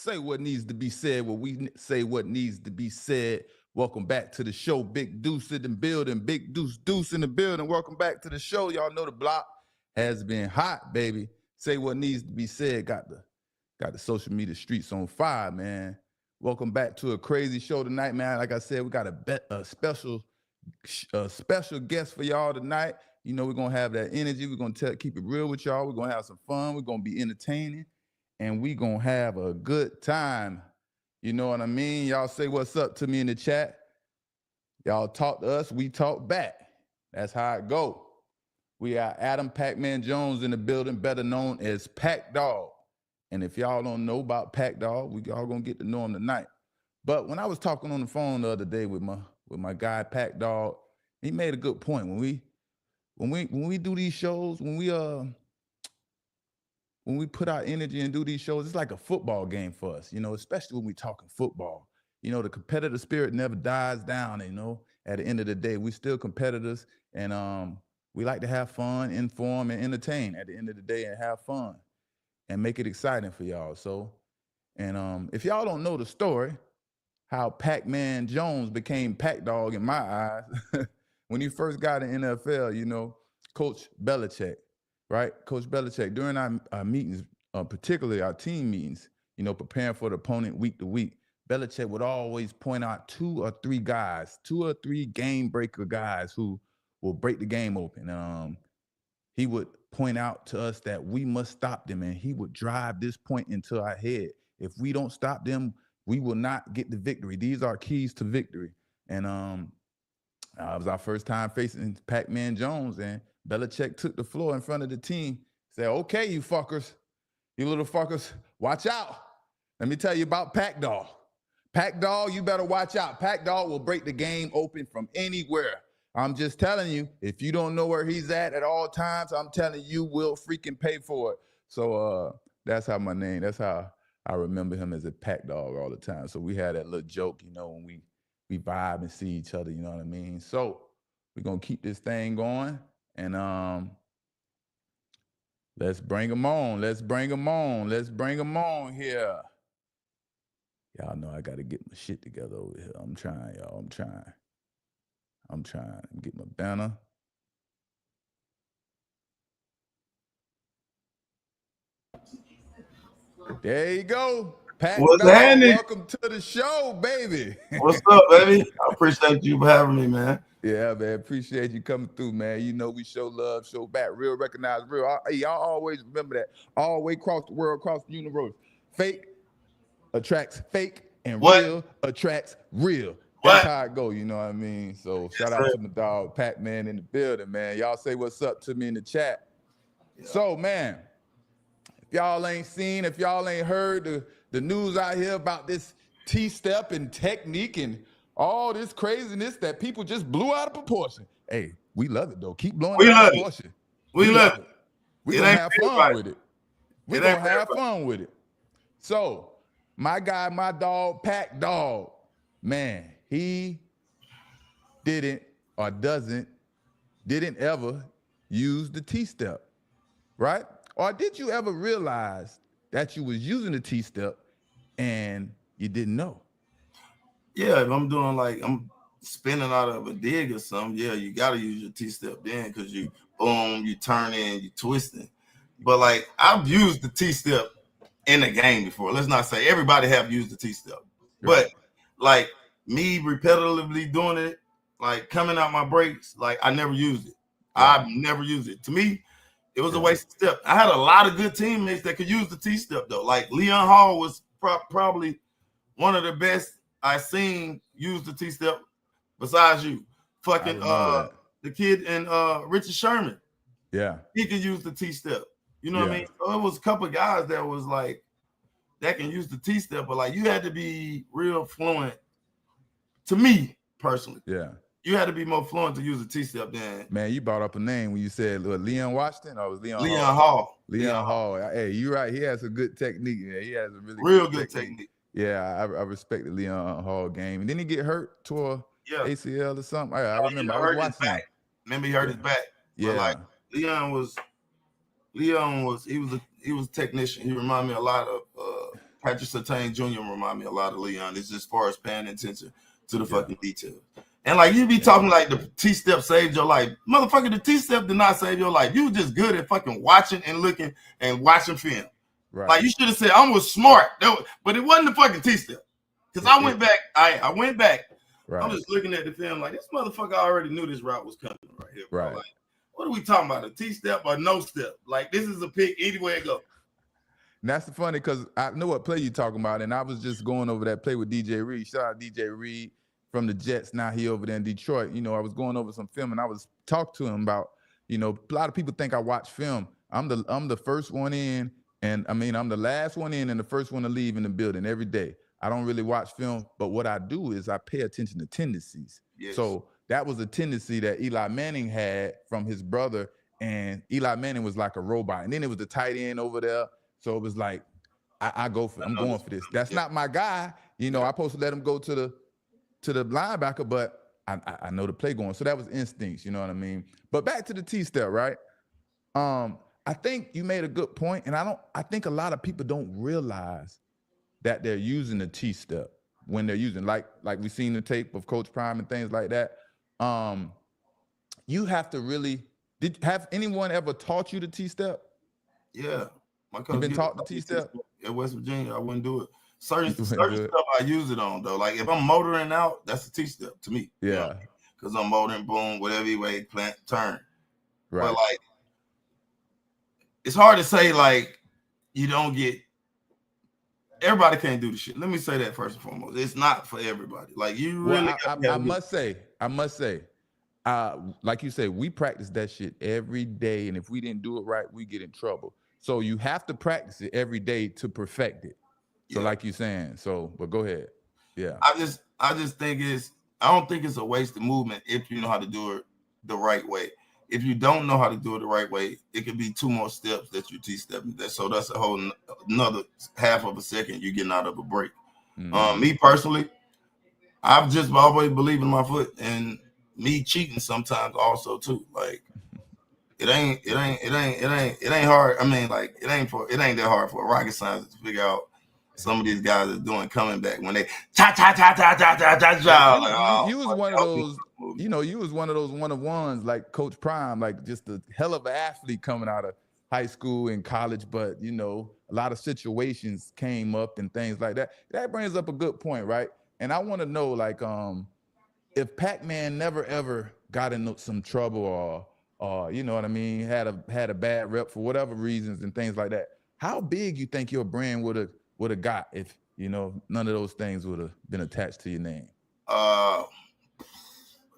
Say what needs to be said. Well, we say what needs to be said. Welcome back to the show. Big Deuce in the building. Big Deuce in the building. Welcome back to the show. Y'all know the block has been hot, baby. Say what needs to be said. Got the social media streets on fire, man. Welcome back to a crazy show tonight, man. Like I said, we got a special guest for y'all tonight. You know, we're gonna have that energy. We're gonna keep it real with y'all. We're gonna have some fun. We're gonna be entertaining, and we gonna have a good time. You know what I mean? Y'all say what's up to me in the chat. Y'all talk to us, we talk back. That's how it go. We got Adam Pac-Man Jones in the building, better known as Pac Dog. And if y'all don't know about Pac Dog, we all gonna get to know him tonight. But when I was talking on the phone the other day with my guy Pac Dog, he made a good point. When we do these shows, when we put our energy and do these shows, it's like a football game for us, you know, especially when we talking football. You know, the competitive spirit never dies down, you know. At the end of the day, we still competitors, and we like to have fun, inform, and entertain at the end of the day, and have fun and make it exciting for y'all. So, and if y'all don't know the story, how Pac-Man Jones became Pac Dog in my eyes, when he first got in NFL, you know, Coach Belichick, right? Coach Belichick, during our meetings, particularly our team meetings, you know, preparing for the opponent week to week, Belichick would always point out two or three game breaker guys who will break the game open. He would point out to us that we must stop them, and he would drive this point into our head. If we don't stop them, we will not get the victory. These are keys to victory. And it was our first time facing Pac-Man Jones, and Belichick took the floor in front of the team, said, "Okay, you fuckers, you little fuckers, watch out. Let me tell you about Pac Dog. Pac Dog, you better watch out. Pac Dog will break the game open from anywhere. I'm just telling you, if you don't know where he's at all times, I'm telling you, we'll freaking pay for it." So that's how I remember him as a Pac Dog all the time. So we had that little joke, you know, when we vibe and see each other, you know what I mean? So we're gonna keep this thing going, and let's bring them on. Let's bring them on here. Y'all know I gotta get my shit together over here. I'm trying, y'all. I'm trying to get my banner. There you go. Pac What's Dog, happening? welcome to the show, baby. What's up, baby? I appreciate you for having me, man. Yeah, man. Appreciate you coming through, man. You know we show love, show back. Real recognize real. Y'all always remember that. All the way across the world, across the universe. Fake attracts fake, and What? real attracts real. That's What? how it go, you know what I mean? So Yes, shout out sir. to my dog, Pac-Man in the building, man. Y'all say what's up to me in the chat. Yeah. So, man, if y'all ain't heard the news out here about this T-step and technique and all this craziness that people just blew out of proportion. Hey, we love it, though. Keep blowing it We out of love it. proportion. We We love love it. it. We're It going to ain't have for fun everybody. with it. We're It going ain't to for have everybody. fun with it. So, my guy, my dog, Pac Dog, man, he didn't ever use the T-step, right? Or did you ever realize that you was using the T-step and you didn't know? Yeah, if I'm doing like I'm spinning out of a dig or something, yeah, you gotta use your T-step then because you boom, you turning, you twisting. But like I've used the T-step in the game before. Let's not say everybody have used the T-step, Right. but like me repetitively doing it, like coming out my breaks, like I never used it. Right. I've never used it. To me, it was a Yeah. waste of step. I had a lot of good teammates that could use the T-step though. Like Leon Hall was probably one of the best I seen use the T-step besides you. I Fucking remember that. the kid and Richard Sherman. Yeah. He could use the T-step. You know what I Yeah. mean? So it was a couple of guys that was like that can use the T-step, but like you had to be real fluent. To me personally, Yeah. you had to be more fluent to use the T-step than Man, you brought up a name when you said Leon Washington, or was Leon Leon Hall? Hall. Leon Hall. Hey, you're right. He has a good technique. Yeah, he has a really Real good good technique. technique. Yeah, I respect the Leon Hall game. And then he get hurt, tore Yeah. ACL or something. I You remember. know, I was hurt his watching him. back. Remember he hurt Yeah. his back. But like Yeah. Leon was he was a technician. He reminded me a lot of Patrick Surtain Jr. remind me a lot of Leon. It's just as far as paying attention to the fucking details. And like you be talking like the T-step saved your life. Motherfucker, the T-step did not save your life. You were just good at fucking watching and looking and watching film. Right. Like you should have said, I was smart. But it wasn't the fucking T-step. Because I went back. I went back. Right. I'm just looking at the film like this motherfucker already knew this route was coming right here. Bro. Right. Like, what are we talking about? A T-step or no step? Like this is a pick anywhere it goes. And that's the funny because I know what play you're talking about, and I was just going over that play with DJ Reed. Shout out DJ Reed from the Jets. Now he over there in Detroit. You know, I was going over some film, and I was talking to him about, you know, a lot of people think I watch film. I'm the first one in, and I mean I'm the last one in and the first one to leave in the building every day. I don't really watch film, but what I do is I pay attention to tendencies. Yes. So that was a tendency that Eli Manning had from his brother, and Eli Manning was like a robot, and then it was the tight end over there. So it was like, I'm going for this. That's not my guy. You know, I'm supposed to let him go to the linebacker, but I know the play going. So that was instincts, you know what I mean? But back to the T-step, right? I think you made a good point, and I think a lot of people don't realize that they're using the T-step when they're using, like we've seen the tape of Coach Prime and things like that. You have to really, have anyone ever taught you the T-step? Yeah. You've been taught the T-step? At West Virginia, I wouldn't do it. Certain stuff I use it on, though. Like, if I'm motoring out, that's a T-step to me. Yeah. Because I'm motoring, boom, whatever way, plant, turn. Right. But, like, it's hard to say, like, you don't get – everybody can't do the shit. Let me say that first and foremost. It's not for everybody. Like, you really I must say, like you say, we practice that shit every day, and if we didn't do it right, we get in trouble. So you have to practice it every day to perfect it. So like you're saying, but go ahead. Yeah. I just think I don't think it's a wasted movement if you know how to do it the right way. If you don't know how to do it the right way, it could be 2 more steps that you T-stepping. So that's a whole another half of a second you're getting out of a break. Mm-hmm. Me personally, I've just always believed in my foot, and me cheating sometimes also too. Like, It ain't hard. I mean, like, it ain't that hard for a rocket scientist to figure out some of these guys are doing coming back when they You was one of those, you know, you was one of those one-of-ones like Coach Prime, like just a hell of an athlete coming out of high school and college, but you know, a lot of situations came up and things like that. That brings up a good point, right? And I want to know, like, if Pac-Man never ever got in some trouble or you know what I mean, had a bad rep for whatever reasons and things like that, how big you think your brand would have got if, you know, none of those things would have been attached to your name?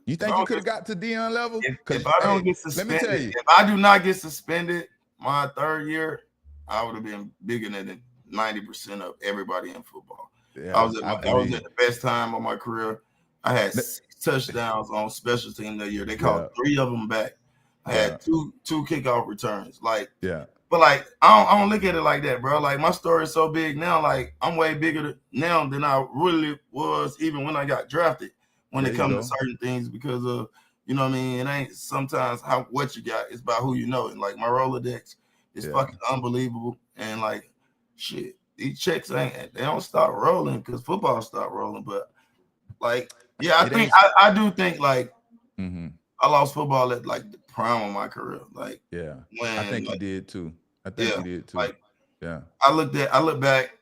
You think you could have got to Deion level? If I don't get suspended, let me tell you, if I do not get suspended my 3rd year, I would have been bigger than 90% of everybody in football. Yeah, I was at the best time of my career. I had 6 touchdowns on special team that year. They called 3 of them back. I had two kickoff returns. Like, but like I don't look at it like that, bro. Like, my story is so big now. Like, I'm way bigger now than I really was even when I got drafted. When it comes to certain things, because of, you know what I mean, it ain't sometimes what you got. It's about who you know. And like, my Rolodex is fucking unbelievable. And like, shit, these checks they don't start rolling because football start rolling. But like, yeah, I do think like. Mm-hmm. I lost football at like the prime of my career. Like, I think you did too. Like, I look back,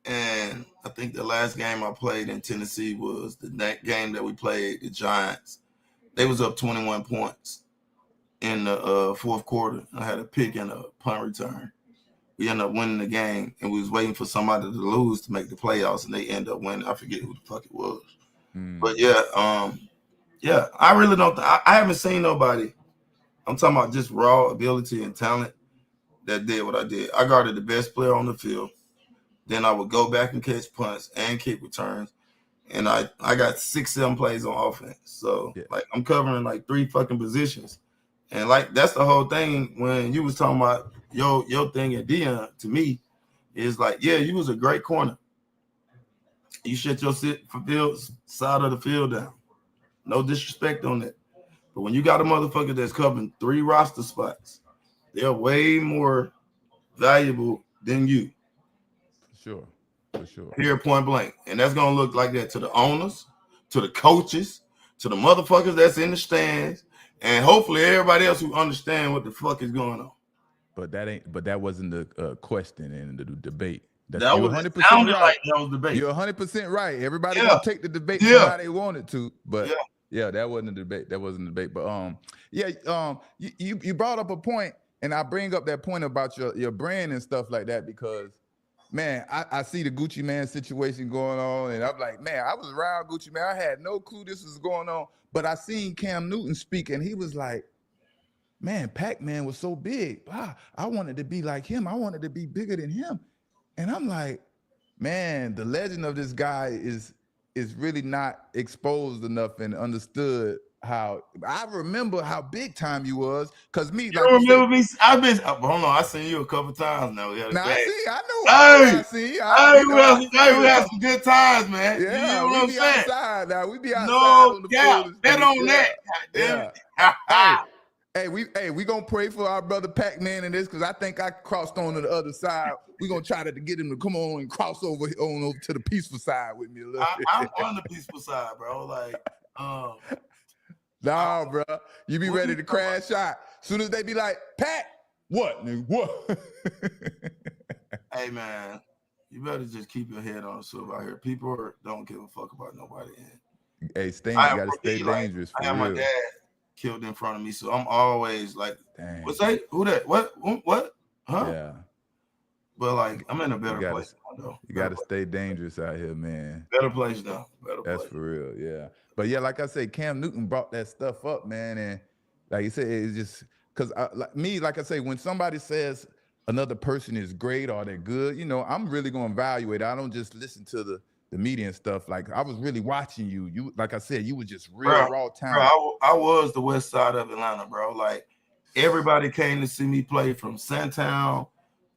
and I think the last game I played in Tennessee was the game that we played the Giants. They was up 21 points in the 4th quarter. I had a pick and a punt return. We ended up winning the game, and we was waiting for somebody to lose to make the playoffs, and they ended up winning. I forget who the fuck it was. But yeah, I really don't. I haven't seen nobody. I'm talking about just raw ability and talent that did what I did. I guarded the best player on the field. Then I would go back and catch punts and kick returns. And I got 6-7 plays on offense. So like, I'm covering like 3 fucking positions. And like, that's the whole thing when you was talking about your thing at Deion, to me, is like, yeah, you was a great corner. You shut your side of the field down. No disrespect on that. But when you got a motherfucker that's covering 3 roster spots, they're way more valuable than you. Sure. For sure. Here, point blank. And that's gonna look like that to the owners, to the coaches, to the motherfuckers that's in the stands, and hopefully everybody else who understand what the fuck is going on. But that wasn't the question in the debate. That you're was 100% sounded right. like that was debate. You're 100% right. Everybody gonna take the debate to how they wanted to, but yeah, that wasn't a debate. That wasn't a debate. But you brought up a point, and I bring up that point about your brand and stuff like that because, man, I see the Gucci Man situation going on, and I'm like, man, I was around Gucci Man. I had no clue this was going on, but I seen Cam Newton speak, and he was like, man, Pac-Man was so big. Wow, I wanted to be like him. I wanted to be bigger than him. And I'm like, man, the legend of this guy is really not exposed enough and understood how. I remember how big time you was, cause me. You like remember me? Hold on, I seen you a couple times now. I know. Hey, I see. We had some good times, man. Yeah, you know we be outside now. We be outside no on the doubt. Bet on that. Yeah. Hey, we gonna pray for our brother Pac-Man in this because I think I crossed on to the other side. We gonna try to get him to come on and cross over to the peaceful side with me a little bit. I'm on the peaceful side, bro. Like, nah, bro, you be ready to crash out. Soon as they be like, Pat, what, nigga, what? Hey, man, you better just keep your head on the swivel out here. People don't give a fuck about nobody. Hey, you gotta stay dangerous. I have my dad killed in front of me, so I'm always like, what's that? Who that? What? Huh? Yeah. But like, I'm in a better place now, though. You gotta stay dangerous out here, man. Better place now. That's for real, yeah. But yeah, like I said, Cam Newton brought that stuff up, man, and like you said, it's just because like I say, when somebody says another person is great or they're good, I'm really gonna evaluate. I don't just listen to the media and stuff. Like I was really watching you. You, like I said, you were just real raw talent. I was the west side of Atlanta, bro. Like everybody came to see me play from Sandtown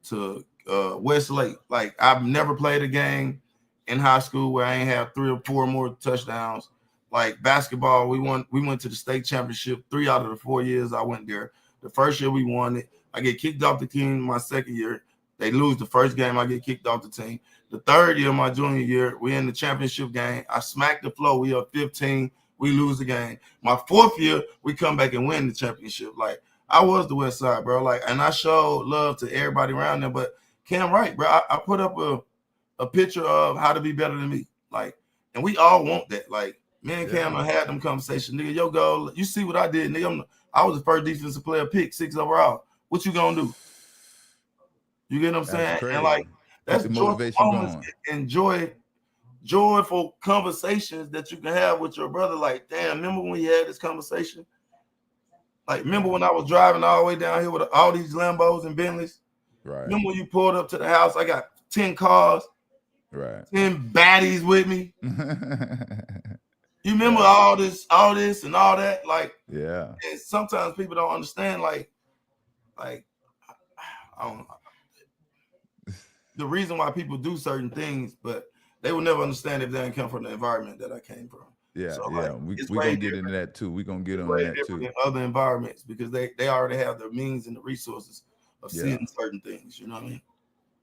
to Westlake. Like I've never played a game in high school where I ain't have 3 or 4 more touchdowns. Like basketball, we went to the state championship 3 out of the 4 years I went there. The first year we won it. I get kicked off the team my second year. They lose the first game, I get kicked off the team. The third year, my junior year, we in the championship game. I smack the floor. We up 15. We lose the game. My fourth year, we come back and win the championship. Like I was the West Side, bro. Like, and I showed love to everybody around there. But Cam Wright, bro, I put up a picture of how to be better than me. Like, and we all want that. Like, me and Cam had them conversations. Nigga, your goal, you see what I did, nigga. I was the first defensive player pick, 6 overall. What you gonna do? You get what I'm saying? Crazy. And like, that's the motivation going. Joyful conversations that you can have with your brother. Like, damn, remember when we had this conversation? Like, remember when I was driving all the way down here with all these Lambos and Bentleys? Right. Remember when you pulled up to the house? I got 10 cars, right? 10 baddies with me. You remember all this and all that? Like, yeah. And sometimes people don't understand. Like, I don't know. The reason why people do certain things, but they will never understand if they didn't come from the environment that I came from. Yeah, so, yeah. Like, we're going to get into that too. We're going to get on that too. In other environments, because they already have the means and the resources of seeing certain things. You know what I mean?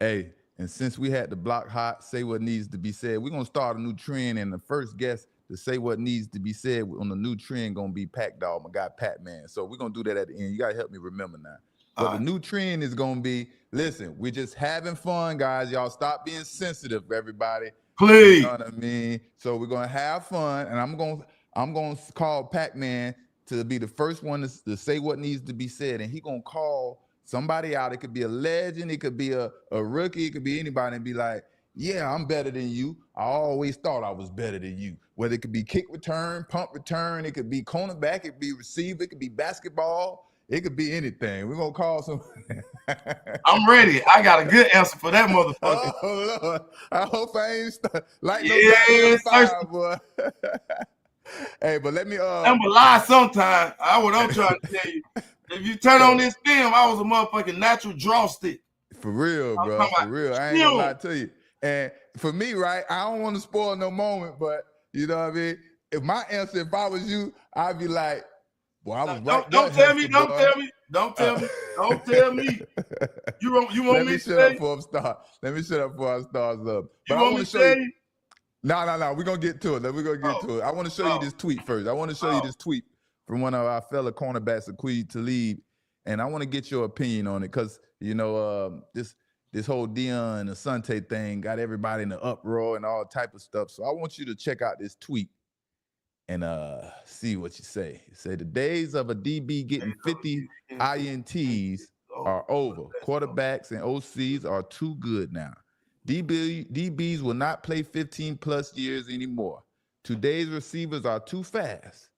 Hey, and since we had the block hot, say what needs to be said, we're going to start a new trend. And the first guest to say what needs to be said on the new trend going to be Pac Dog, my guy Pac-Man. So we're going to do that at the end. You got to help me remember now. But the new trend is going to be, listen, we're just having fun, guys. Y'all stop being sensitive, everybody. Please. You know what I mean? So we're going to have fun, and I'm going to call Pac-Man to be the first one to say what needs to be said, and he going to call somebody out. It could be a legend. It could be a rookie. It could be anybody, and be like, yeah, I'm better than you. I always thought I was better than you. Whether it could be kick return, punt return, it could be cornerback, it could be receiver, it could be basketball. It could be anything. We're going to call some. I'm ready. I got a good answer for that motherfucker. Oh, Lord. I hope I ain't like no fire, boy. Hey, but let me. I'm a lie sometimes. What I'm trying to tell you. If you turn on this film, I was a motherfucking natural draw stick. For real, bro. For real. I ain't going to lie to you. And for me, right, I don't want to spoil no moment, but you know what I mean? If my answer, if I was you, I'd be like, well, I was right. Don't tell me. Don't tell me. You want Let me me to shut tell up you? before I start. Let me shut up before I start up. But You I want want me to to show tell you. you? No. We're gonna get to it. We're gonna get to it. I want to show you this tweet first. I want to show you this tweet from one of our fellow cornerbacks, Aqib Talib, and I want to get your opinion on it because this whole Dion and Asante thing got everybody in the uproar and all type of stuff. So I want you to check out this tweet and see what you say. It say the days of a DB getting 50 INTs are over. Quarterbacks and OCs are too good now. DBs will not play 15 plus years anymore. Today's receivers are too fast.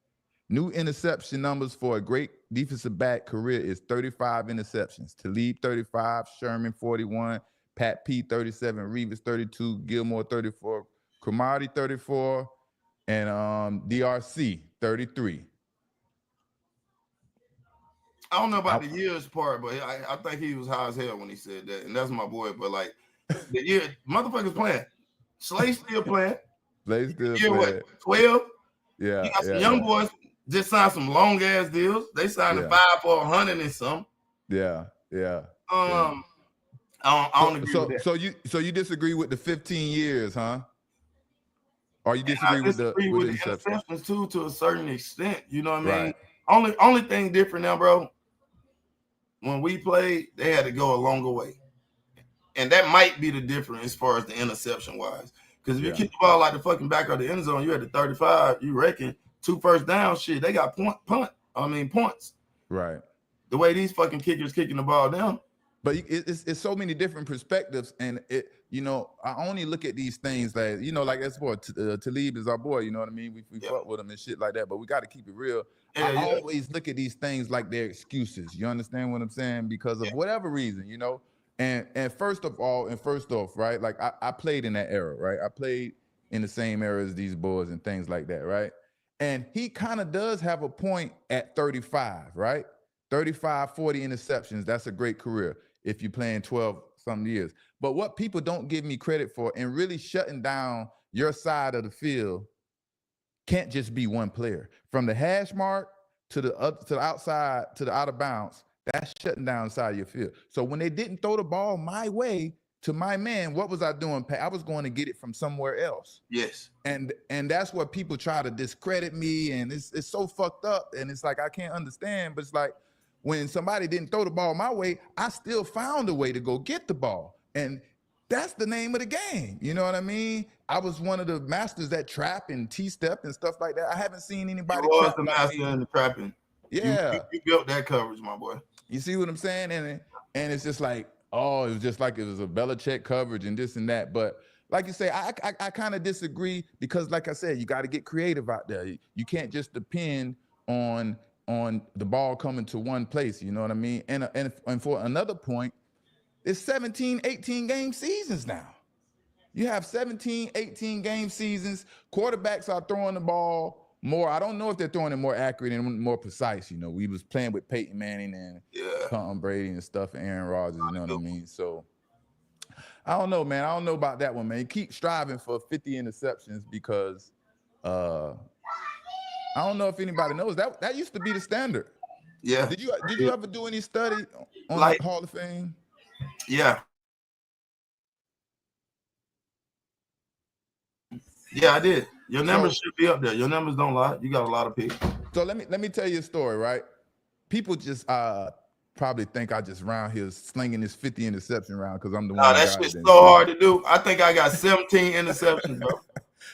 New interception numbers for a great defensive back career is 35 interceptions. Talib 35, Sherman 41, Pat P 37, Reeves 32, Gilmore 34, Cromartie 34, and DRC 33. I don't know about the years part, but I think he was high as hell when he said that, and that's my boy. But like the year, motherfuckers playing, Slay still playing. Slay still year playing. What? 12. Yeah, you got some young boys just signed some long ass deals. They signed a 5 for 100 and some. Yeah. I don't agree with that. So you disagree with the 15 years, huh? Or you disagree with the interceptions too, to a certain extent. You know what I mean? Right. Only thing different now, bro. When we played, they had to go a longer way, and that might be the difference as far as the interception wise. Because if you kick the ball like the fucking back of the end zone, you had the 35. You reckon 2 first down, shit, they got points. Right. The way these fucking kickers kicking the ball down. But it's so many different perspectives, and I only look at these things like like that's what Talib is our boy. You know what I mean? We fuck with him and shit like that. But we got to keep it real. I always look at these things like they're excuses. You understand what I'm saying? Because of whatever reason, And first off, right? Like I played in that era, right? I played in the same era as these boys and things like that, right? And he kind of does have a point at 35, right? 35, 40 interceptions. That's a great career if you're playing 12 some years. But what people don't give me credit for and really shutting down your side of the field can't just be one player. From the hash mark to the outside, to the out of bounds, that's shutting down side of your field. So when they didn't throw the ball my way to my man, what was I doing? I was going to get it from somewhere else. Yes. And that's what people try to discredit me, and it's so fucked up. And it's like I can't understand, but it's like when somebody didn't throw the ball my way, I still found a way to go get the ball. And that's the name of the game. You know what I mean? I was one of the masters at trap and T-step and stuff like that. I haven't seen anybody trap the master in the trapping. Yeah. You built that coverage, my boy. You see what I'm saying? And it's just like, it was just like it was a Belichick coverage and this and that. But like you say, I kind of disagree because, like I said, you got to get creative out there. You can't just depend on the ball coming to one place. You know what I mean? And for another point, it's 17, 18 game seasons now. You have 17, 18 game seasons. Quarterbacks are throwing the ball more. I don't know if they're throwing it more accurate and more precise. We was playing with Peyton Manning and Tom Brady and stuff, and Aaron Rodgers. You know what I mean? So I don't know, man. I don't know about that one, man. Keep striving for 50 interceptions because I don't know if anybody knows that used to be the standard. Yeah. Did you ever do any study on the Hall of Fame? Yeah. Yeah, I did. Your numbers should be up there. Your numbers don't lie. You got a lot of picks. So let me tell you a story, right? People just probably think I just around here slinging this 50 interception round because I'm the one. That shit's so hard to do. I think I got 17 interceptions, bro.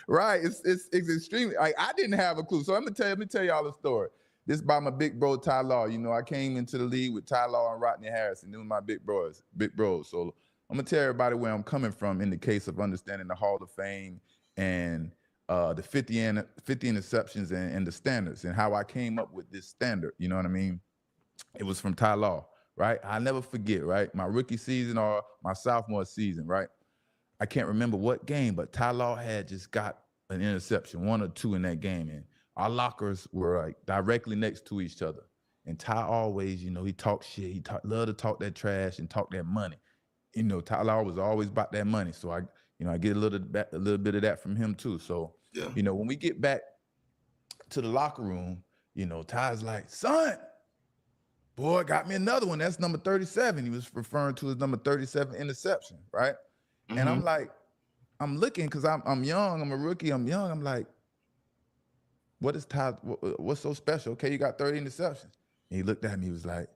Right. It's extremely. I didn't have a clue. So let me tell y'all a story. This by my big bro Ty Law. I came into the league with Ty Law and Rodney Harrison. These were my big bros. So I'm gonna tell everybody where I'm coming from in the case of understanding the Hall of Fame and the 50 interceptions and the standards and how I came up with this standard. You know what I mean? It was from Ty Law, right? I'll never forget, right? My rookie season or my sophomore season, right? I can't remember what game, but Ty Law had just got an interception, 1 or 2 in that game. And our lockers were like directly next to each other. And Ty always, he talked shit. He loved to talk that trash and talk that money. Ty Law was always about that money. So I get a little bit of that from him too. So, when we get back to the locker room, Ty's like, son, boy, got me another one. That's number 37. He was referring to his number 37 interception, right? And I'm like, I'm looking because I'm young. I'm a rookie. I'm young. I'm like, what is Ty? What's so special? Okay, you got 30 interceptions. And he looked at me. He was like,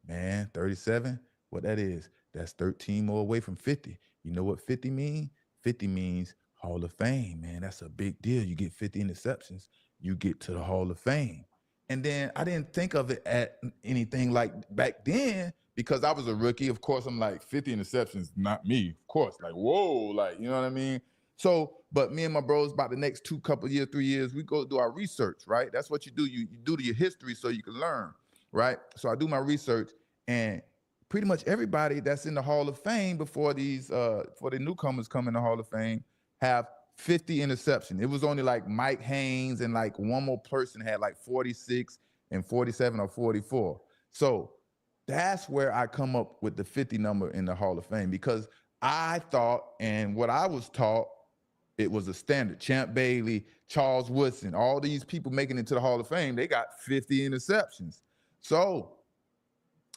man, 37. What that is? That's 13 more away from 50. You know what 50 means? 50 means Hall of Fame, man. That's a big deal. You get 50 interceptions, you get to the Hall of Fame. And then I didn't think of it at anything like back then because I was a rookie. Of course, I'm like 50 interceptions, not me. Of course, like whoa, like you know what I mean. So, but me and my bros, about the next couple years, 3 years, we go do our research, right? That's what you do. You do your history so you can learn, right? So I do my research, and pretty much everybody that's in the Hall of Fame before for the newcomers come in the Hall of Fame have 50 interceptions. It was only like Mike Haynes and like one more person had like 46 and 47 or 44. So that's where I come up with the 50 number in the Hall of Fame because I thought, and what I was taught, it was a standard. Champ Bailey, Charles Woodson, all these people making it to the Hall of Fame, they got 50 interceptions. So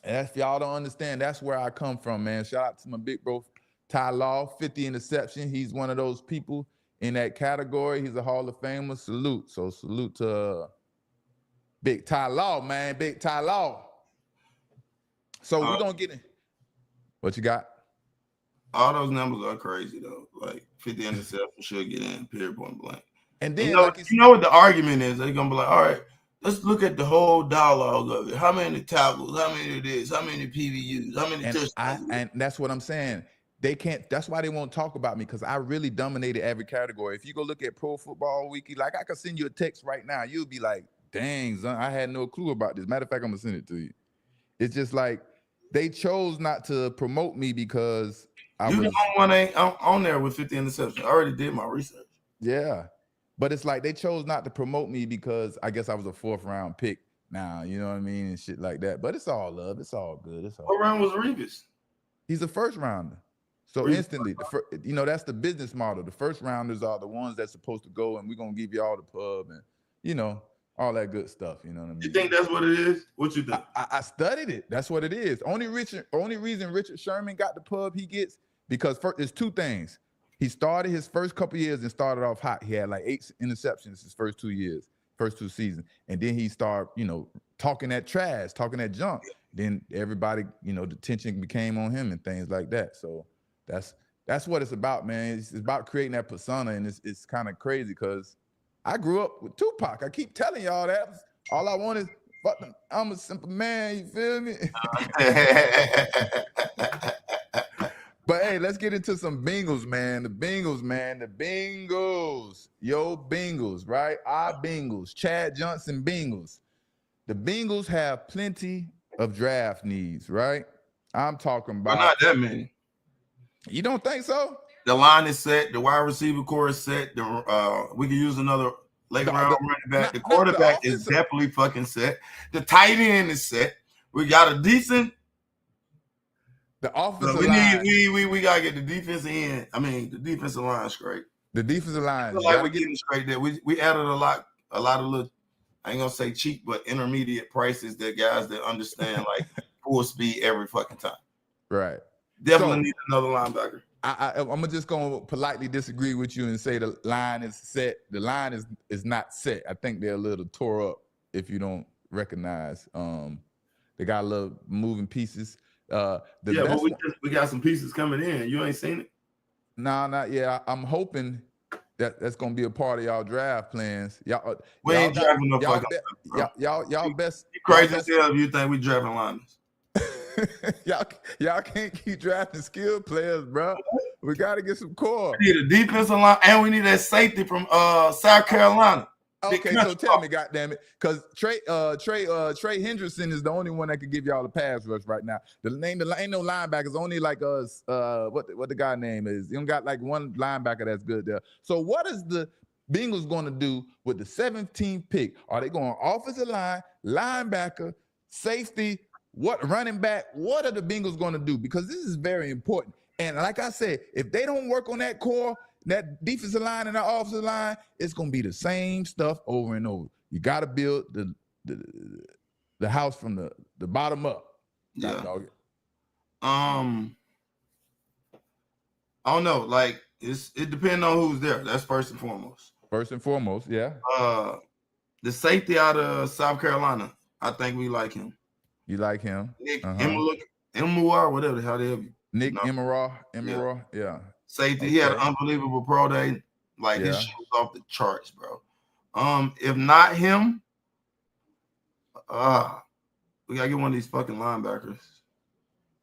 if y'all don't understand, that's where I come from, man. Shout out to my big bro, Ty Law, 50 interception. He's one of those people in that category. He's a Hall of Famer. Salute. So salute to Big Ty Law, man. Big Ty Law. So we're going to get in. What you got? All those numbers are crazy, though. Like 50 interceptions should get in, period, point blank. And then, you know what the argument is? They're going to be like, all right, let's look at the whole dialogue of it. How many tackles? How many of this? How many PVUs? How many touchdowns? And that's what I'm saying. They can't. That's why they won't talk about me because I really dominated every category. If you go look at Pro Football Wiki, like I could send you a text right now, you'll be like, "Dang, son, I had no clue about this." Matter of fact, I'm gonna send it to you. It's just like they chose not to promote me because the only one ain't on there with 50 interceptions. I already did my research. Yeah, but it's like they chose not to promote me because I guess I was a 4th round pick. Now you know what I mean and shit like that. But it's all love. It's all good. It's all. What round was Revis? He's a 1st rounder. So instantly, that's the business model. The 1st rounders are the ones that's supposed to go, and we're gonna give you all the pub and all that good stuff. You know what I mean? You think that's what it is? What you think? I studied it. That's what it is. Only reason Richard Sherman got the pub he gets because there's 2 things. He started his first couple years and started off hot. He had like 8 interceptions his first 2 years, first 2 seasons, and then he started, talking that trash, talking that junk. Then everybody, the tension became on him and things like that. So. That's what it's about, man. It's about creating that persona, and it's kind of crazy because I grew up with Tupac. I keep telling y'all that. All I want is fuck them. I'm a simple man. You feel me? But hey, let's get into some Bengals, man. The Bengals, man. The Bengals. Yo, Bengals, right? Our Bengals. Chad Johnson Bengals. The Bengals have plenty of draft needs, right? I'm talking about. Not that many. You don't think so? The line is set. The wide receiver core is set. We can use another late round running back. The quarterback is definitely fucking set. The tight end is set. We got a decent. The offensive line. We gotta get the defensive end. I mean, the defensive line straight. The defensive line. Like we're getting straight there. We added a lot of little. I ain't gonna say cheap, but intermediate prices that guys that understand like full speed every fucking time. Right. Definitely need another linebacker. I'm just going to politely disagree with you and say the line is set. The line is not set. I think they're a little tore up if you don't recognize. They got a little moving pieces. But we got some pieces coming in. You ain't seen it? No, not yet. I'm hoping that's going to be a part of y'all draft plans. We ain't drafting no fucking y'all best. You crazy as hell if you think we drafting linemen. y'all can't keep drafting skilled players, bro. We got to get some core. We need a defensive line, and we need that safety from South Carolina. Okay, so tell me, goddammit, because Trey Hendrickson is the only one that could give y'all the pass rush right now. Ain't no linebackers, only like what the guy name is. You don't got like one linebacker that's good there. So what is the Bengals going to do with the 17th pick? Are they going offensive line, linebacker, safety? What running back? What are the Bengals going to do? Because this is very important. And like I said, if they don't work on that core, that defensive line and that offensive line, it's going to be the same stuff over and over. You got to build the the house from the bottom up. Yeah. Dog. I don't know. Like it depends on who's there. That's first and foremost. First and foremost, yeah. The safety out of South Carolina, I think we like him. You like him? Nick Emuar, whatever the hell they have. Nick Emuar, yeah. Safety. He had an unbelievable pro day. Like his shit was off the charts, bro. If not him, we gotta get one of these fucking linebackers.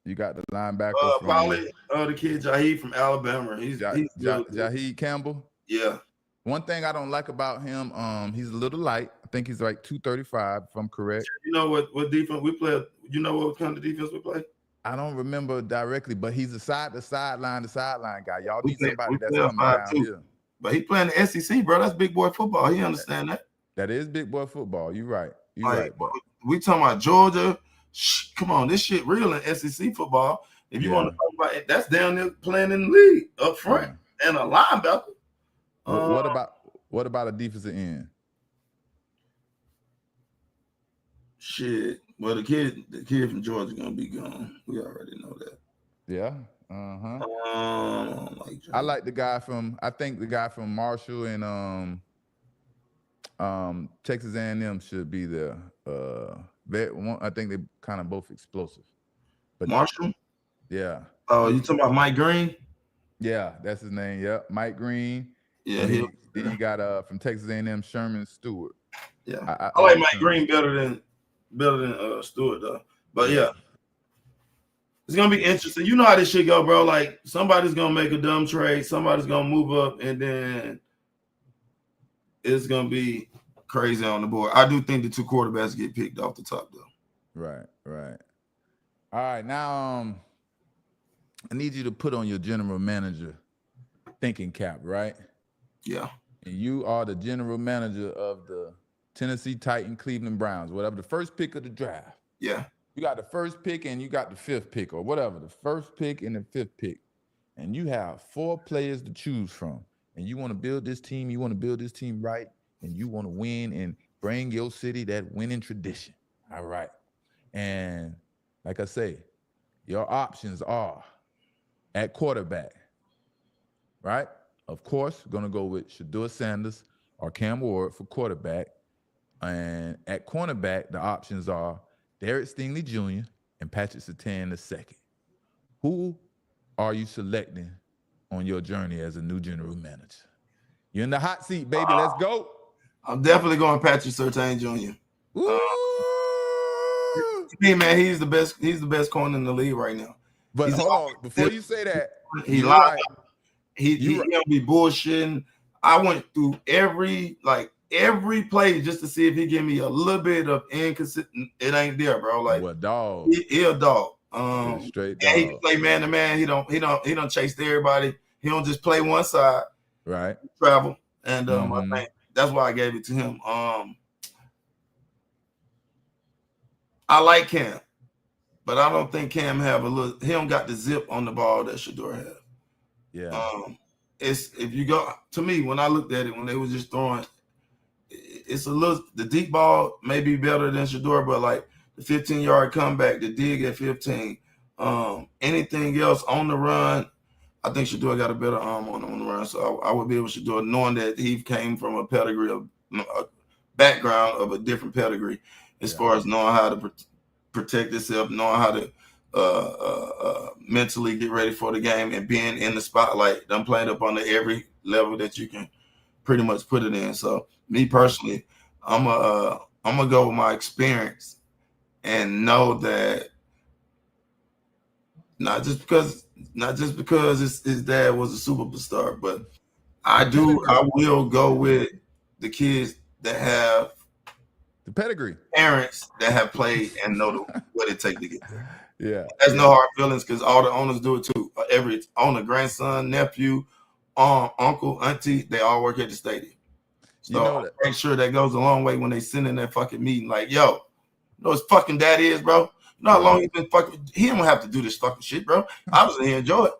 You got the linebacker. Probably the kid Jaheed from Alabama. He's Jaheed Campbell. Yeah. One thing I don't like about him, he's a little light. I think he's like 235, if I'm correct. You know what defense we play? You know what kind of defense we play? I don't remember directly, but he's a sideline guy. Y'all need somebody that's coming down here. But he playing the SEC, bro. That's big boy football. He understand that. That is big boy football. You're right. You're right. But we talking about Georgia. Come on, this shit real in SEC football. If you want to talk about it, that's down there playing in the league up front and a linebacker. What about a defensive end? Shit. Well, the kid from Georgia gonna be gone. We already know that. Yeah. I like the guy from. I think the guy from Marshall and Texas A&M should be there. I think they kind of both explosive. But Marshall. Yeah. Oh, you talking about Mike Green? Yeah, that's his name. Yeah, Mike Green. Yeah. Then you got from Texas A&M Sherman Stewart. Yeah. I like Mike Green better than Stewart though. But yeah. It's gonna be interesting. You know how this shit go, bro. Like somebody's gonna make a dumb trade, somebody's gonna move up, and then it's gonna be crazy on the board. I do think the two quarterbacks get picked off the top though. Right. All right, now I need you to put on your general manager thinking cap, right? Yeah. And you are the general manager of the Tennessee Titan Cleveland Browns, whatever, the first pick of the draft. Yeah. You got the first pick and you got the fifth pick or whatever, the first pick and the fifth pick. And you have 4 players to choose from. And you want to build this team, right, and you want to win and bring your city that winning tradition. All right. And like I say, your options are at quarterback, right? Of course, going to go with Shedeur Sanders or Cam Ward for quarterback. And at cornerback, the options are Derek Stingley Jr. and Patrick Surtain II. Who are you selecting on your journey as a new general manager? You're in the hot seat, baby. Let's go. I'm definitely going Patrick Surtain Jr. Man, he's the best. He's the best corner in the league right now. But hold on, before you say that, he lied. He don't be bullshitting. I went through every play just to see if he give me a little bit of inconsistent. It ain't there, bro. Like what dog? He a dog. Straight dog. And he can play man to man. He don't chase everybody. He don't just play one side. Right. Travel. And I think that's why I gave it to him. I like Cam, but I don't think Cam he don't got the zip on the ball that Shedeur had. Yeah. It's if you go to me when I looked at it when they was just throwing, it's a little the deep ball may be better than Shedeur, but like the 15-yard comeback, the dig at 15, anything else on the run, I think Shedeur got a better arm on the run. So I would be able to Shedeur knowing that he came from a pedigree of a background of a different pedigree as far as knowing how to protect yourself, knowing how to mentally get ready for the game and being in the spotlight. I'm playing up on every level that you can pretty much put it in. So me personally, I'm gonna go with my experience and know that not just because his dad was a superstar, but I will go with the kids that have the pedigree, parents that have played and know what it takes to get there. Yeah, there's no hard feelings because all the owners do it too. Every owner, grandson, nephew, uncle, auntie, they all work at the stadium. So make sure that goes a long way when they send in that fucking meeting. Like, yo, you know his fucking dad is, bro. You know how long he's been fucking. He don't have to do this fucking shit, bro. Obviously, he enjoy it.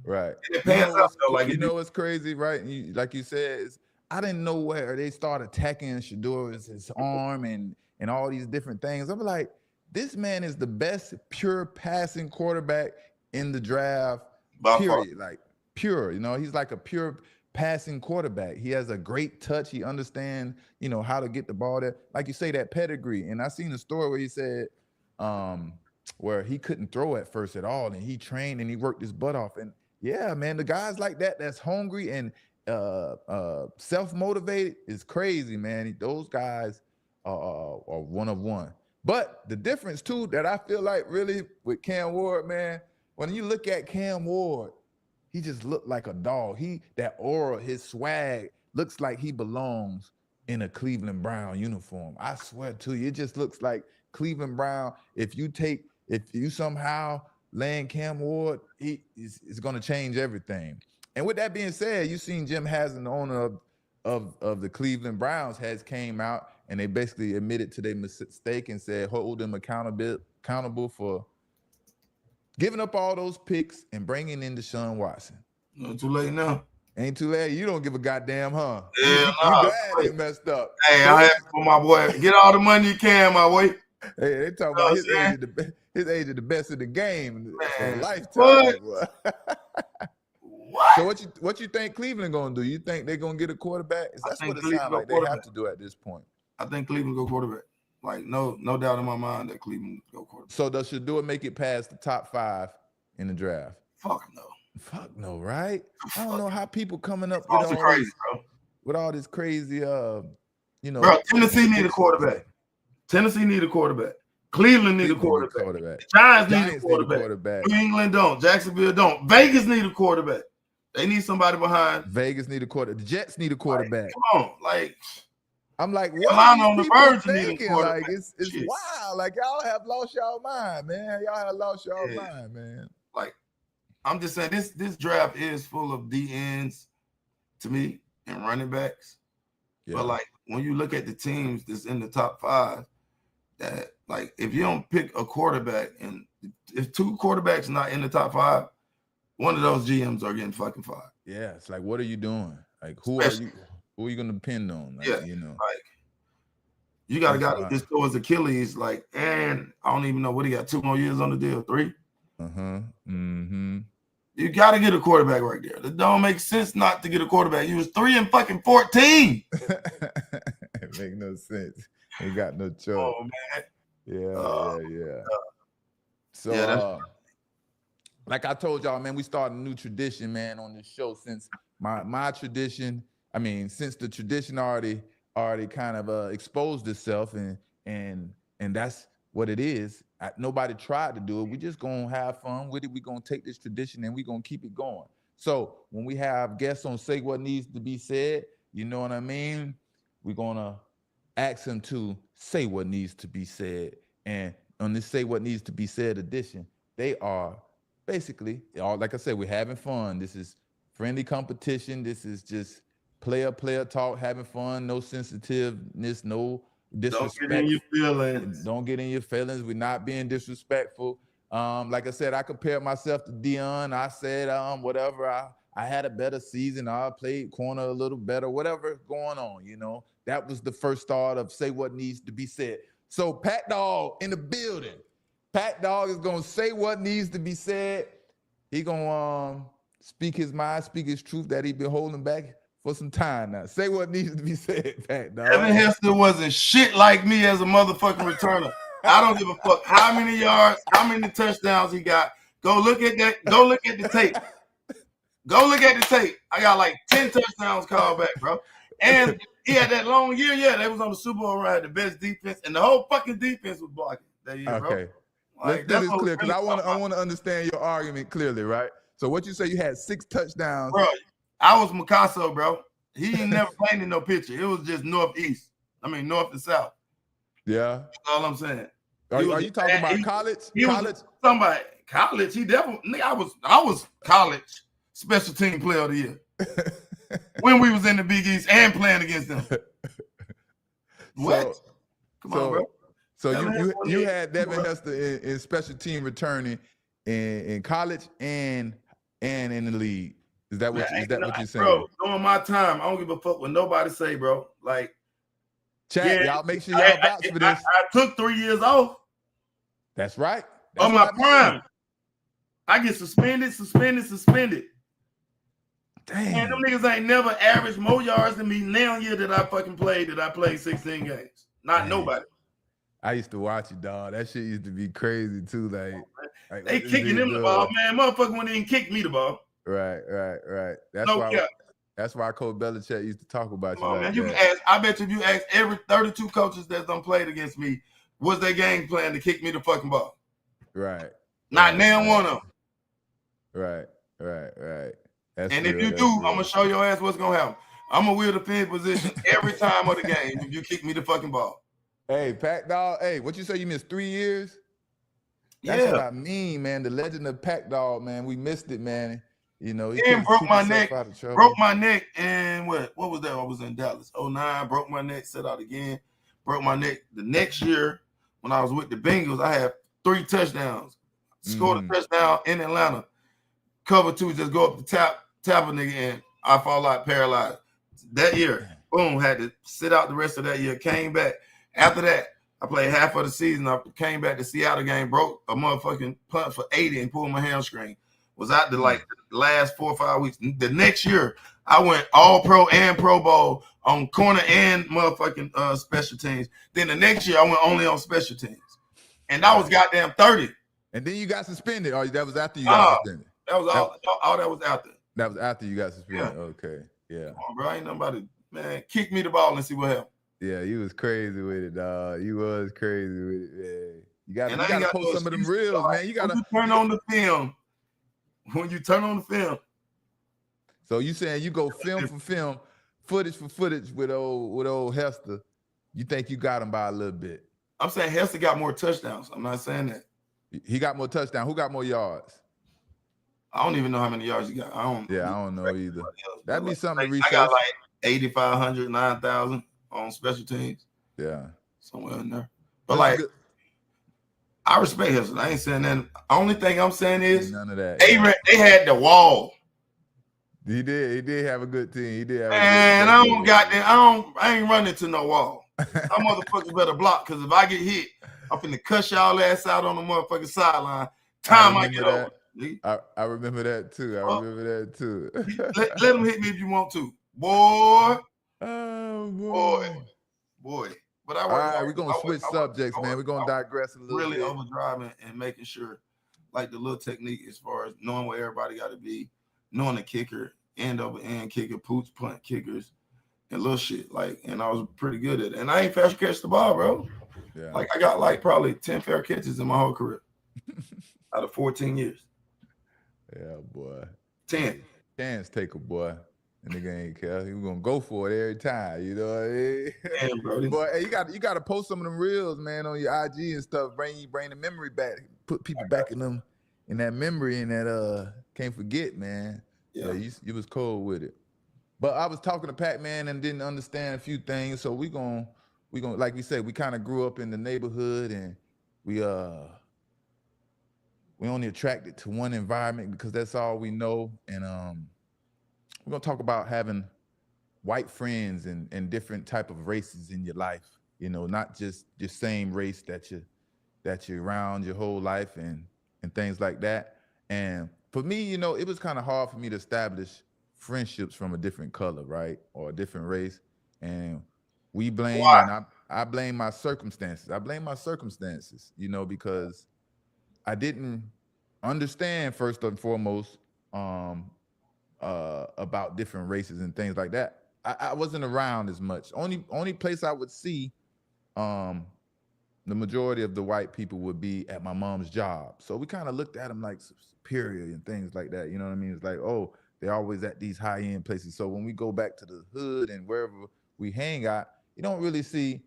Right. You know what's crazy, right? Like you said, I didn't know where they started attacking Shedeur his arm and and all these different things. I'm like, this man is the best pure passing quarterback in the draft, By far. period. Like pure, he's like a pure passing quarterback. He has a great touch. He understands, how to get the ball there. Like you say, that pedigree. And I seen a story where he said, where he couldn't throw at first at all, and he trained and he worked his butt off. And yeah, man, the guys like that, that's hungry and self-motivated, is crazy, man. Those guys are one of one. But the difference too that I feel like really with Cam Ward, man, when you look at Cam Ward, he just looked like a dog. That aura, his swag, looks like he belongs in a Cleveland Brown uniform. I swear to you, it just looks like Cleveland Brown. If you somehow land Cam Ward, it's going to change everything. And with that being said, you seen Jim Haslem, the owner of the Cleveland Browns, has came out and they basically admitted to their mistake and said hold them accountable for giving up all those picks and bringing in Deshaun Watson. Not too late now. Ain't too late. You don't give a goddamn, huh? Yeah, you glad they messed up. Hey, I have for my boy. Get all the money you can, my boy. Hey, they talk about his age is the best of the game for a lifetime. What? So what you think Cleveland gonna do? You think they're gonna get a quarterback? That's what it sounds like they have to do at this point. I think Cleveland go quarterback. Like no doubt in my mind that Cleveland go quarterback. So does Shador make it past the top 5 in the draft? Fuck no. Fuck no, right? I don't know how people coming up with all this crazy, Bro, Tennessee need a quarterback. Tennessee need a quarterback. Cleveland need a quarterback. Giants need a quarterback. New England don't. Jacksonville don't. Vegas need a quarterback. They need somebody behind. Vegas need a quarterback. The Jets need a quarterback. Come on, I'm like, what Carolina on the verge thinking? Like, it's wild. Like, y'all have lost y'all mind, man. Y'all have lost y'all mind, man. Like, I'm just saying, this draft is full of DNs to me and running backs. Yeah. But like, when you look at the teams that's in the top 5, that like, if you don't pick a quarterback, and if 2 quarterbacks not in the top 5, one of those GMs are getting fucking fired. Yeah, it's like, what are you doing? Like, who are you going to depend on? Like, like you got a guy that just tore his Achilles, and I don't even know what he got, 2 more years on the deal, 3. You got to get a quarterback right there. It don't make sense not to get a quarterback. He was 3-14. It make no sense. He got no choice. Oh man. Yeah. So like I told y'all, man, we started a new tradition, man, on this show. Since my tradition, since the tradition already kind of exposed itself, and that's what it is. Nobody tried to do it. We just gonna have fun with it. We gonna take this tradition and we gonna keep it going. So when we have guests on Say What Needs to Be Said, you know what I mean? We're gonna ask them to say what needs to be said. And on this Say What Needs to Be Said edition, they are basically, like I said, we're having fun. This is friendly competition. This is just player talk, having fun, no sensitiveness, no disrespect. Don't get in your feelings. We're not being disrespectful. Like I said, I compared myself to Dion. I said, whatever, I had a better season. I played corner a little better, whatever going on, That was the first thought of Say What Needs to Be Said. So Pat Dog in the building. Pat Dog is going to say what needs to be said. He going to speak his mind, speak his truth that he been holding back for some time now. Say what needs to be said, Pat Dog. Evan Hester wasn't shit like me as a motherfucking returner. I don't give a fuck how many yards, how many touchdowns he got. Go look at that. Go look at the tape. I got like 10 touchdowns called back, bro. And he had that long year. Yeah, they was on the Super Bowl run, had the best defense, and the whole fucking defense was blocking that year, bro. Okay. Let's do this clear, because I want to understand your argument clearly, right? So what you say, you had 6 touchdowns. Bro, I was Picasso, bro. He ain't never played in no picture. It was just north to south. Yeah. That's all I'm saying. Are you talking about college? College. He definitely. I was college special team player of the year when we was in the Big East and playing against them. What? Come on, bro. So you had Devin Hester in special team returning in college and in the league. Is that what you're saying? Bro, during my time, I don't give a fuck what nobody say, bro. Like, Chat, Yeah, y'all make sure y'all vouch for this. I took 3 years off That's right. That's on what my I prime. mean. I get suspended. Man, them Dang. niggas ain't never averaged more yards than me now year that I played 16 games. Not Dang. nobody. I used to watch it, dog. That shit used to be crazy too. Like They what this kicking nigga him the ball, doing? man. Motherfucker wouldn't even kick me the ball. Right. That's No why. cap. That's why Coach Belichick used to talk about Come you on, like man. You can that. ask. I bet you if you ask every 32 coaches that done played against me, was their game plan to kick me the fucking ball? Right. Not now one of them. Right. That's And if real. you do, That's I'm gonna real. show your ass what's gonna happen. I'm gonna wheel the field position every time of the game if you kick me the fucking ball. Hey, Pac Dog. Hey, what you say? You missed 3 years? That's Yeah. what I mean, man. The legend of Pac Dog, man. We missed it, man. You know, he And couldn't broke keep my himself neck. out of trouble. Broke my neck and what was that? I was in Dallas. 09, broke my neck, set out again. Broke my neck. The next year, when I was with the Bengals, I had 3 touchdowns. Scored a touchdown in Atlanta. Cover 2, just go up the tap a nigga, and I fall out paralyzed. That year, boom, had to sit out the rest of that year. Came back. After that, I played half of the season. I came back to Seattle game, broke a motherfucking punt for 80 and pulled my hamstring. Was out the like the last 4 or 5 weeks. The next year, I went all pro and pro bowl on corner and motherfucking special teams. Then the next year, I went only on special teams. And that was goddamn 30. And then you got suspended. Or that was after you got suspended. That was all that was after. That was after you got suspended. Yeah. Okay. Yeah. Come on, bro. Ain't nobody, man. Kick me the ball and see what happens. Yeah, you was crazy with it, dog. You was crazy with it, man. You gotta post some of them reels, man. You gotta when you turn on the film. When you turn on the film. So you saying you go film for film, footage for footage with old Hester. You think you got him by a little bit. I'm saying Hester got more touchdowns. I'm not saying that. He got more touchdowns. Who got more yards? I don't even know how many yards he got. I don't know either. That'd be something to research. I got like 8,500, 9,000 on special teams. Yeah. Somewhere in there. But like, I respect Hester. I ain't saying that. Only thing I'm saying is none of that. They had the wall. He did have a good team. He did have and I ain't running to no wall. Y'all motherfuckers better block, because if I get hit, I'm finna cuss y'all ass out on the motherfucking sideline. I get over. I remember that too. Let them hit me if you want to. Boy. Oh, boy. But all right, we're going to switch subjects, man. We're going to digress a little bit. Really overdriving and making sure, like the little technique as far as knowing where everybody got to be, knowing the kicker, end over end kicker, pooch punt kickers, and little shit. Like, and I was pretty good at it. And I ain't fast catch the ball, bro. Yeah. Like, I got like probably 10 fair catches in my whole career out of 14 years. Yeah, boy. 10. Chance taker, boy. And nigga ain't care. He was gonna go for it every time, you know what I mean? Damn, bro. Boy, hey, you got to post some of them reels, man, on your IG and stuff. Bring the memory back. Put people back in that memory and that can't forget, man. Yeah, you was cold with it. But I was talking to PacMan and didn't understand a few things. So we gonna like we said, we kind of grew up in the neighborhood, and we only attracted to one environment because that's all we know. And we're gonna talk about having white friends and different type of races in your life. You know, not just your same race that you're around your whole life and things like that. And for me, you know, it was kind of hard for me to establish friendships from a different color, right, or a different race. And we blame, and I blame my circumstances. You know, because I didn't understand first and foremost about different races and things like that. I wasn't around as much. Only place I would see the majority of the white people would be at my mom's job. So we kind of looked at them like superior and things like that. You know what I mean? It's like, oh, they're always at these high-end places. So when we go back to the hood and wherever we hang out, you don't really see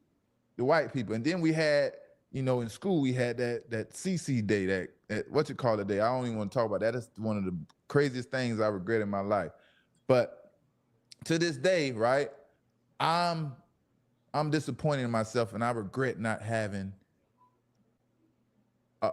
the white people. And then we had, you know, in school, we had that CC day, that what you call it day. I don't even want to talk about that. That's one of the craziest things I regret in my life. But to this day, right, I'm disappointed in myself, and I regret not having. I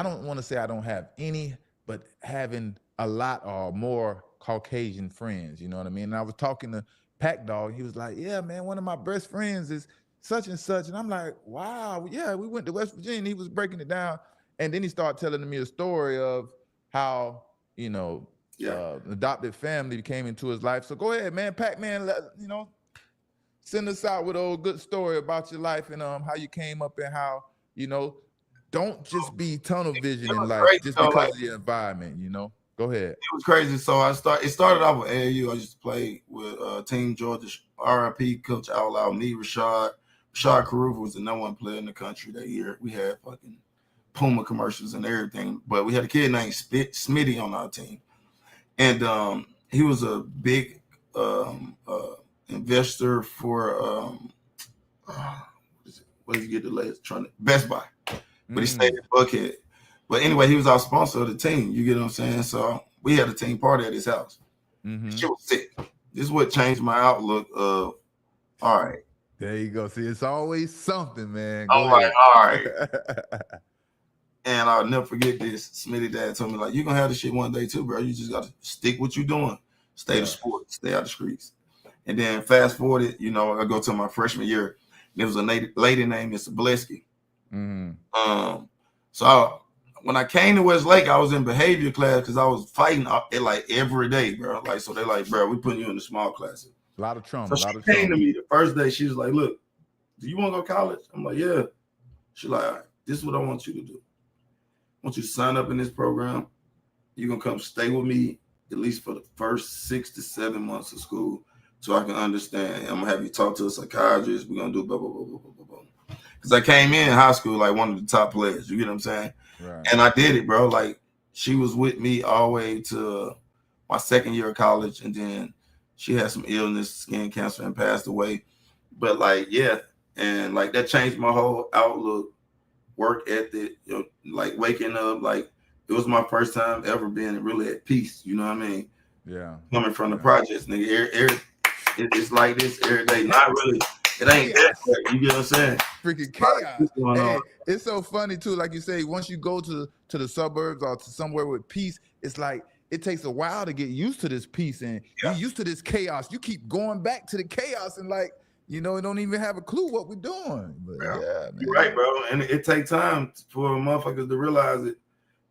don't want to say I don't have any, but having a lot or more Caucasian friends. You know what I mean? And I was talking to Pac Dog. He was like, yeah, man, one of my best friends is such and such. And I'm like, wow, yeah, we went to West Virginia. And he was breaking it down. And then he started telling me a story of how, you know, Yeah. adopted family came into his life. So go ahead, man. Pac-Man, you know, send us out with a old good story about your life and how you came up and how, you know, don't just be tunnel vision It in was life crazy just though. because Like of your environment, you know. Go ahead. it was crazy. So it started off with AAU. I used to play with Team Georgia, RIP Coach Outlaw, me, Rashad Caruth was the number one player in the country that year. We had fucking Puma commercials and everything. But we had a kid named Smitty on our team. And he was a big investor for what did he get the latest? Best Buy. But he stayed in Buckhead. But anyway, he was our sponsor of the team. You get what I'm saying? So we had a team party at his house. She was sick. This is what changed my outlook of, all right. There you go. See, it's always something, man. I'm Go like, ahead. all right. And I'll never forget this. Smitty dad told me, like, you're going to have this shit one day too, bro. You just got to stick what you're doing. Stay to sports. Stay out of the streets. And then fast forward, you know, I go to my freshman year. There was a lady named Miss Blesky. So when I came to Westlake, I was in behavior class because I was fighting it like every day, bro. Like, so they're like, bro, we putting you in the small classes. A lot of trauma. So she came to me the first day. She was like, look, do you want to go to college? I'm like, yeah. She's like, all right, this is what I want you to do. I want you to sign up in this program. You're going to come stay with me at least for the first 6 to 7 months of school so I can understand. I'm going to have you talk to a psychiatrist. We're going to do blah, blah, blah, blah, blah, blah. Because I came in high school like one of the top players. You get what I'm saying? Right. And I did it, bro. Like, she was with me all the way to my second year of college. And then she had some illness, skin cancer, and passed away. But, like, yeah. And, like, that changed my whole outlook, work ethic, you know, like waking up. Like, it was my first time ever being really at peace. You know what I mean? Yeah. Coming from the projects, nigga. It's like this every day. Not really. It ain't that. You get what I'm saying? Freaking chaos. Hey, it's so funny too. Like you say, once you go to the suburbs or to somewhere with peace, it's like it takes a while to get used to this peace, and you're used to this chaos. You keep going back to the chaos, and like, you know, don't even have a clue what we're doing. But yeah, man. You're right, bro. And it takes time for motherfuckers to realize it.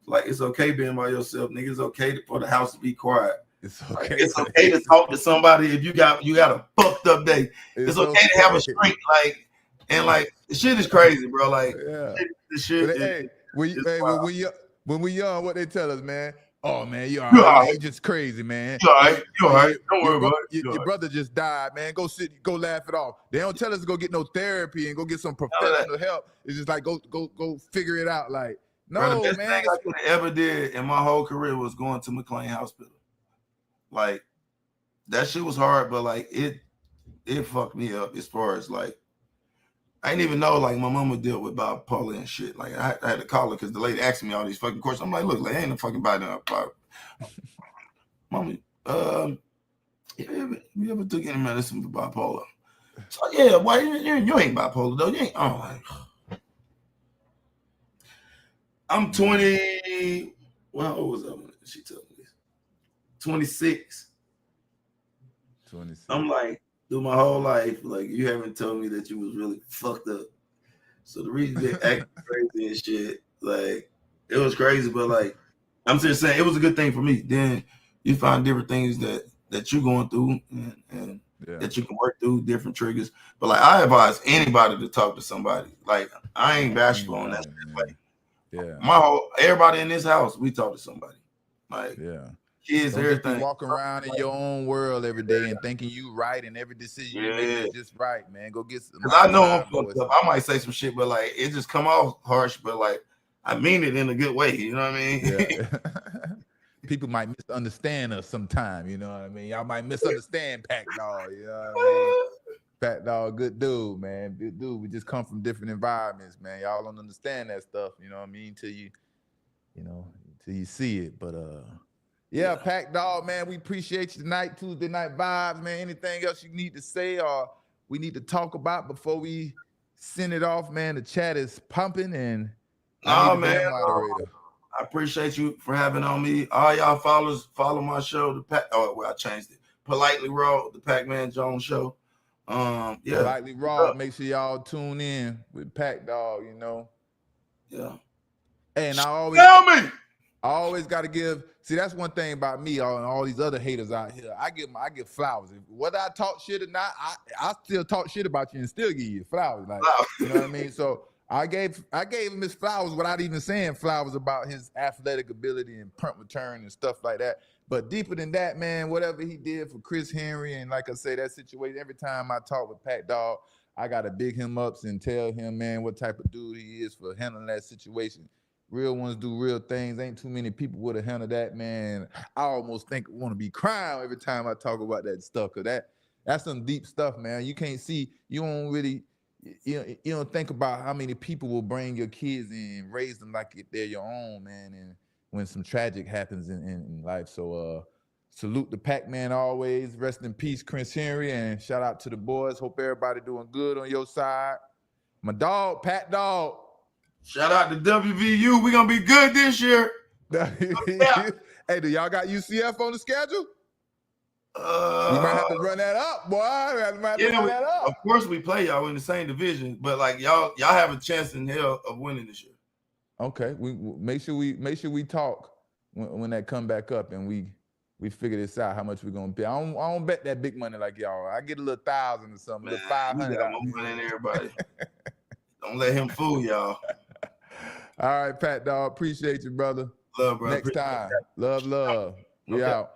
Like, it's okay being by yourself, nigga. It's okay for the house to be quiet. It's okay. Like, it's okay to talk to somebody if you got a fucked up day. It's okay to have a streak, like, and like the shit is crazy, bro. Like, the shit. When we young, what they tell us, man. Oh man, you all right? You just crazy, man. You all right? You all right? Don't worry about it. Your brother just died, man. Go laugh it off. They don't tell us to go get no therapy and go get some professional help. It's just like go figure it out. Like, no, bro, the best thing I could have ever did in my whole career was going to McLean Hospital. Like, that shit was hard, but like it fucked me up as far as like, I didn't even know like my mama dealt with bipolar and shit. Like, I had to call her because the lady asked me all these fucking questions. I'm like, look, like, ain't no fucking bipolar. Mommy, you ever took any medicine for bipolar? So yeah, why you ain't bipolar though? You ain't. Oh, like, I'm 20. Well, how old was I when she told me this? 26. 26. I'm like, through my whole life, like, you haven't told me that you was really fucked up. So the reason they acting crazy and shit, like, it was crazy, but like, I'm just saying it was a good thing for me. Then you find different things that you're going through and that you can work through, different triggers. But like, I advise anybody to talk to somebody. Like, I ain't bashful on that. Like, everybody in this house, we talk to somebody. Like, kids, don't everything. Just be walking around in your own world every day and thinking you right and every decision you make is just right, man. Go get some. Because I know I'm fucked up. I might say some shit, but like, it just come off harsh, but like, I mean it in a good way. You know what I mean? Yeah. People might misunderstand us sometime. You know what I mean? Y'all might misunderstand Pac Dog. You know what I mean? Pac Dog, good dude, man. Good dude. We just come from different environments, man. Y'all don't understand that stuff. You know what I mean? Till you see it. But yeah, Pac Dog, man, we appreciate you tonight, Tuesday Night Vibes, man. Anything else you need to say or we need to talk about before we send it off, man? The chat is pumping and man, I appreciate you for having on me. All y'all follow my show. I changed it. Politely Raw, the Pac-Man Jones show. Yeah. Politely Raw. Make sure y'all tune in with Pac Dog. You know. Yeah. And Tell me. I always got to give. See, that's one thing about me and all these other haters out here. I give flowers. Whether I talk shit or not, I still talk shit about you and still give you flowers. Like, you know what I mean? So I gave him his flowers without even saying flowers about his athletic ability and punt return and stuff like that. But deeper than that, man, whatever he did for Chris Henry and like I say, that situation. Every time I talk with Pac Dog, I gotta big him up and tell him, man, what type of dude he is for handling that situation. Real ones do real things. Ain't too many people would have handled that, man. I almost think want to be crying every time I talk about that stuff, because that's some deep stuff, man. You can't see, you don't really, you don't think about how many people will bring your kids in and raise them like they're your own, man. And when some tragic happens in life. So salute the Pac-Man always. Rest in peace, Chris Henry, and shout out to the boys. Hope everybody doing good on your side. My dog, Pat Dog. Shout out to WVU. We're going to be good this year. Hey, do y'all got UCF on the schedule? You might have to run that up, boy. Of course we play y'all in the same division, but like y'all have a chance in hell of winning this year. Okay, we make sure we talk when that come back up and we figure this out, how much we're gonna pay. I don't bet that big money like y'all. I get a little 1,000 or something, a little 500. More money than everybody. Don't let him fool y'all. All right, Pat Dog. Appreciate you, brother. Love, bro. Next time. Love. We out.